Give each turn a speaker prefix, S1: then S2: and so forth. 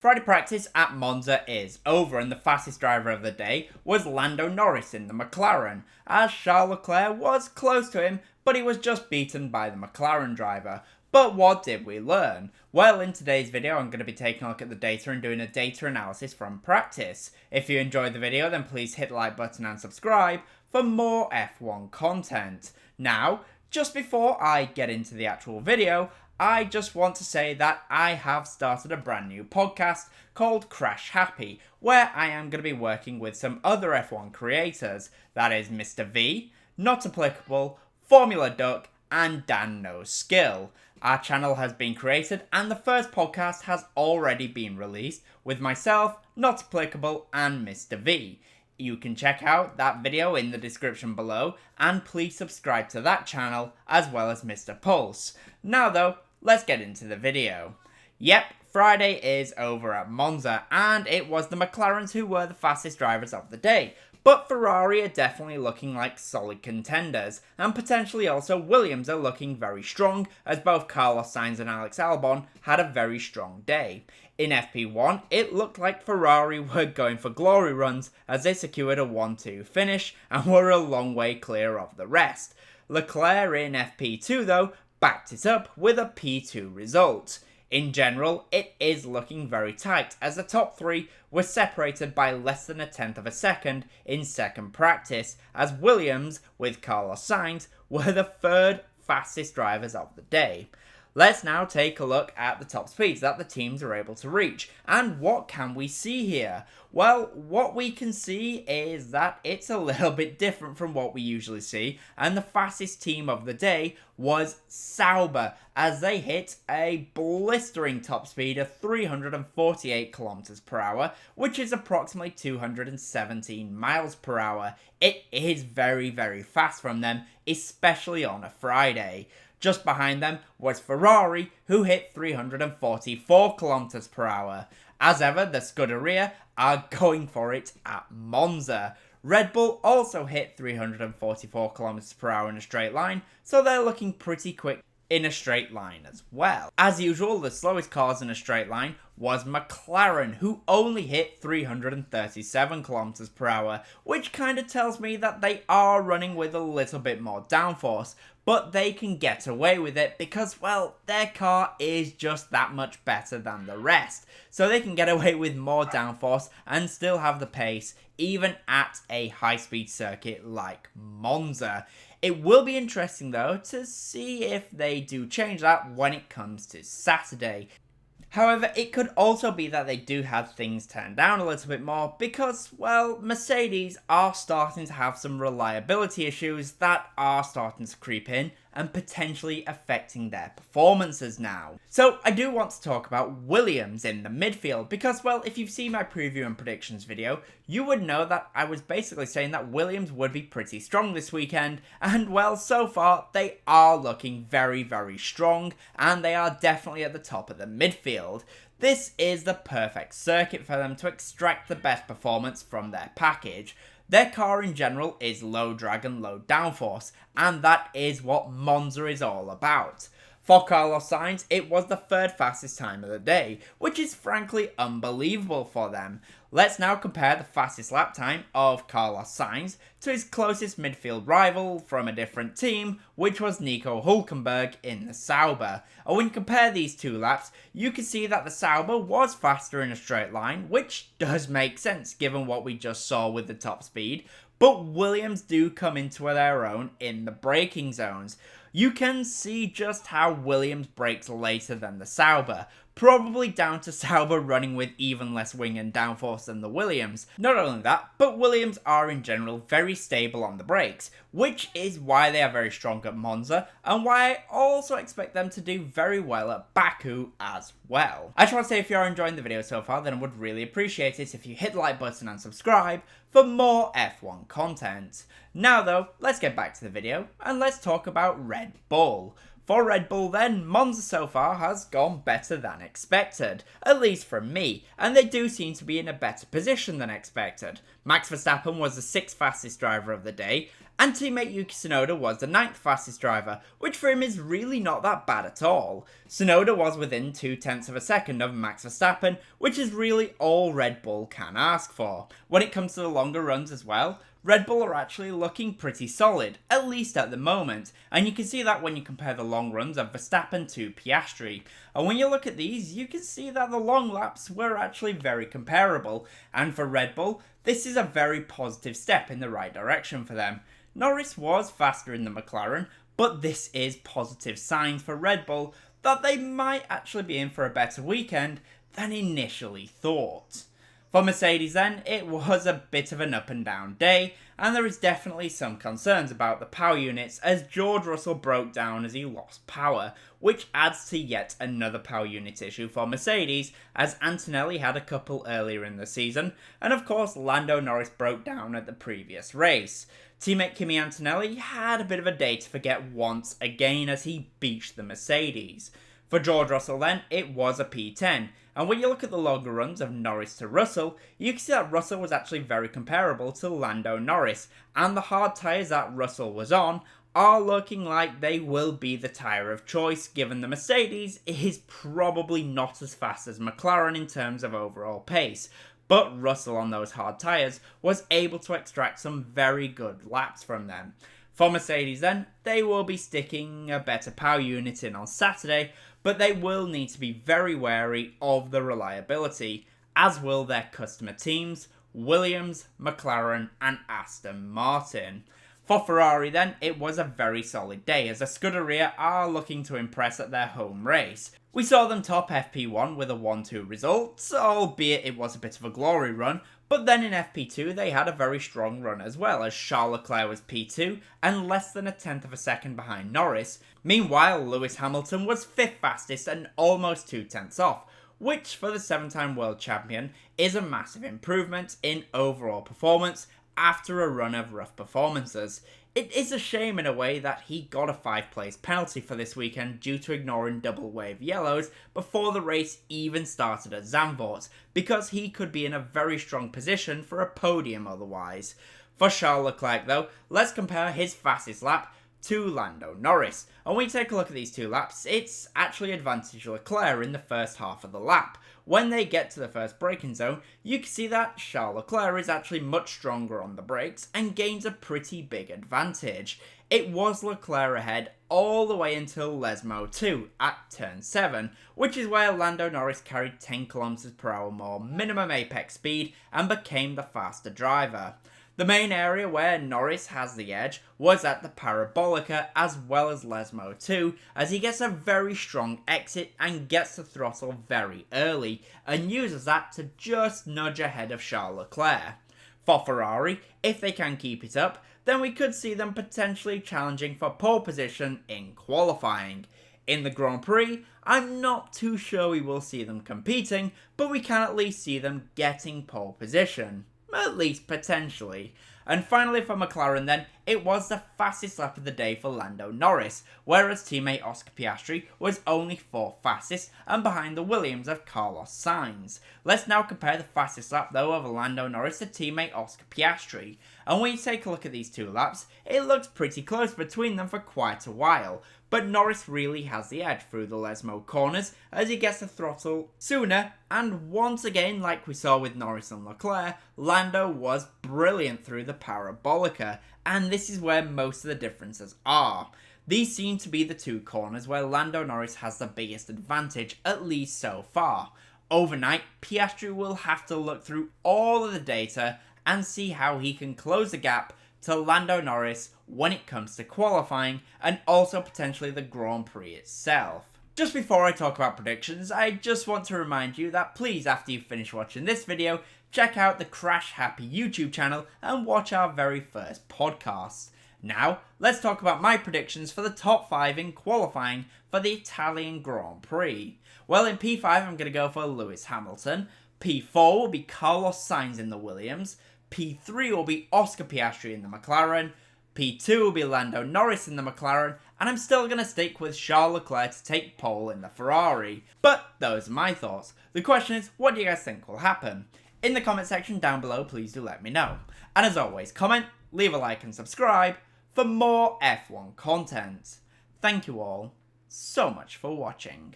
S1: Friday practice at Monza is over, and the fastest driver of the day was Lando Norris in the Mclaren, as Charles Leclerc was close to him, but he was just beaten by the Mclaren driver. But what did we learn? Well, in today's video I'm going to be taking a look at the data and doing a data analysis from practice. If you enjoyed the video, then please hit the like button and subscribe for more F1 content. Now, just before I get into the actual video, I just want to say that I have started a brand new podcast called Crash Happy, where I am going to be working with some other F1 creators. That is Mr. V, Not Applicable, Formula Duck, and Dan No Skill. Our channel has been created and the first podcast has already been released with myself, Not Applicable, and Mr. V. You can check out that video in the description below, and please subscribe to that channel as well as mrpulse. Now though, let's get into the video. Yep, Friday is over at Monza, and it was the McLarens who were the fastest drivers of the day. But Ferrari are definitely looking like solid contenders, and potentially also Williams are looking very strong, as both Carlos Sainz and Alex Albon had a very strong day. In FP1, it looked like Ferrari were going for glory runs as they secured a 1-2 finish and were a long way clear of the rest. Leclerc in FP2 though backed it up with a P2 result. In general, it is looking very tight as the top three were separated by less than a tenth of a second in second practice, as Williams, with Carlos Sainz, were the third fastest drivers of the day. Let's now take a look at the top speeds that the teams are able to reach, and what can we see here? Well, what we can see is that it's a little bit different from what we usually see, and the fastest team of the day was Sauber, as they hit a blistering top speed of 348 kilometers per hour, which is approximately 217 miles per hour. It is very, very fast from them, especially on a Friday. Just behind them was Ferrari, who hit 344 kilometers per hour. As ever, the Scuderia are going for it at Monza. Red Bull also hit 344 kilometers per hour in a straight line, so they're looking pretty quick in a straight line as well. As usual, the slowest cars in a straight line was McLaren, who only hit 337 kilometers per hour, which kind of tells me that they are running with a little bit more downforce, but they can get away with it because, well, their car is just that much better than the rest. So they can get away with more downforce and still have the pace, even at a high-speed circuit like Monza. It will be interesting, though, to see if they do change that when it comes to Saturday. However, it could also be that they do have things turned down a little bit more because, well, Mercedes are starting to have some reliability issues that are starting to creep in and potentially affecting their performances now. So I do want to talk about Williams in the midfield because, well, if you've seen my preview and predictions video, you would know that I was basically saying that Williams would be pretty strong this weekend, and well, so far they are looking very, very strong, and they are definitely at the top of the midfield. This is the perfect circuit for them to extract the best performance from their package. Their car in general is low drag and low downforce, and that is what Monza is all about. For Carlos Sainz, it was the third fastest time of the day, which is frankly unbelievable for them. Let's now compare the fastest lap time of Carlos Sainz to his closest midfield rival from a different team, which was Nico Hülkenberg in the Sauber. And when you compare these two laps, you can see that the Sauber was faster in a straight line, which does make sense given what we just saw with the top speed, but Williams do come into their own in the braking zones. You can see just how Williams brakes later than the Sauber, probably down to Sauber running with even less wing and downforce than the Williams. Not only that, but Williams are in general very stable on the brakes, which is why they are very strong at Monza, and why I also expect them to do very well at Baku as well. I just want to say, if you are enjoying the video so far, then I would really appreciate it if you hit the like button and subscribe for more F1 content. Now though, let's get back to the video, and let's talk about Red Bull. For Red Bull then, Monza so far has gone better than expected, at least from me, and they do seem to be in a better position than expected. Max Verstappen was the 6th fastest driver of the day, And teammate Yuki Tsunoda was the 9th fastest driver, which for him is really not that bad at all. Tsunoda was within 0.2 of a second of Max Verstappen, which is really all Red Bull can ask for. When it comes to the longer runs as well, Red Bull are actually looking pretty solid, at least at the moment, and you can see that when you compare the long runs of Verstappen to Piastri. And when you look at these, you can see that the long laps were actually very comparable, and for Red Bull, this is a very positive step in the right direction for them. Norris was faster in the McLaren, but this is positive signs for Red Bull that they might actually be in for a better weekend than initially thought. For Mercedes then, it was a bit of an up and down day, and there is definitely some concerns about the power units as George Russell broke down as he lost power, which adds to yet another power unit issue for Mercedes, as Antonelli had a couple earlier in the season, and of course Lando Norris broke down at the previous race. Teammate Kimi Antonelli had a bit of a day to forget once again as he beached the Mercedes. For George Russell then, it was a P10, and when you look at the longer runs of Norris to Russell, you can see that Russell was actually very comparable to Lando Norris, and the hard tyres that Russell was on are looking like they will be the tyre of choice, given the Mercedes is probably not as fast as McLaren in terms of overall pace. But Russell on those hard tyres was able to extract some very good laps from them. For Mercedes then, they will be sticking a better power unit in on Saturday, but they will need to be very wary of the reliability, as will their customer teams, Williams, McLaren and Aston Martin. For Ferrari then, it was a very solid day as the Scuderia are looking to impress at their home race. We saw them top FP1 with a 1-2 result, albeit it was a bit of a glory run, but then in FP2 they had a very strong run as well, as Charles Leclerc was P2 and less than 1/10 of a second behind Norris. Meanwhile, Lewis Hamilton was 5th fastest and almost 2/10 off, which for the 7-time world champion is a massive improvement in overall performance after a run of rough performances. It is a shame in a way that he got a 5-place penalty for this weekend due to ignoring double wave yellows before the race even started at Zandvoort, because he could be in a very strong position for a podium otherwise. For Charles Leclerc though, let's compare his fastest lap to Lando Norris. And when you take a look at these two laps, it's actually advantage Leclerc in the first half of the lap. When they get to the first braking zone, you can see that Charles Leclerc is actually much stronger on the brakes and gains a pretty big advantage. It was Leclerc ahead all the way until Lesmo 2 at turn 7, which is where Lando Norris carried 10 km/h more minimum apex speed and became the faster driver. The main area where Norris has the edge was at the Parabolica as well as Lesmo 2, as he gets a very strong exit and gets the throttle very early and uses that to just nudge ahead of Charles Leclerc. For Ferrari, if they can keep it up, then we could see them potentially challenging for pole position in qualifying. In the Grand Prix, I'm not too sure we will see them competing, but we can at least see them getting pole position. At least potentially. And finally for McLaren then, it was the fastest lap of the day for Lando Norris, whereas teammate Oscar Piastri was only 4th fastest and behind the Williams of Carlos Sainz. Let's now compare the fastest lap though of Lando Norris to teammate Oscar Piastri. And when you take a look at these two laps, it looks pretty close between them for quite a while. But Norris really has the edge through the Lesmo corners as he gets the throttle sooner, and once again, like we saw with Norris and Leclerc, Lando was brilliant through the Parabolica, and this is where most of the differences are. These seem to be the two corners where Lando Norris has the biggest advantage, at least so far. Overnight, Piastri will have to look through all of the data and see how he can close the gap to Lando Norris when it comes to qualifying and also potentially the Grand Prix itself. Just before I talk about predictions, I just want to remind you that please, after you finish watching this video, check out the Crash Happy YouTube channel and watch our very first podcast. Now, let's talk about my predictions for the top 5 in qualifying for the Italian Grand Prix. Well, in P5 I'm going to go for Lewis Hamilton, P4 will be Carlos Sainz in the Williams, P3 will be Oscar Piastri in the McLaren, P2 will be Lando Norris in the McLaren, and I'm still going to stick with Charles Leclerc to take pole in the Ferrari. But those are my thoughts. The question is, what do you guys think will happen? In the comment section down below, please do let me know. And as always, comment, leave a like and subscribe, for more F1 content. Thank you all so much for watching.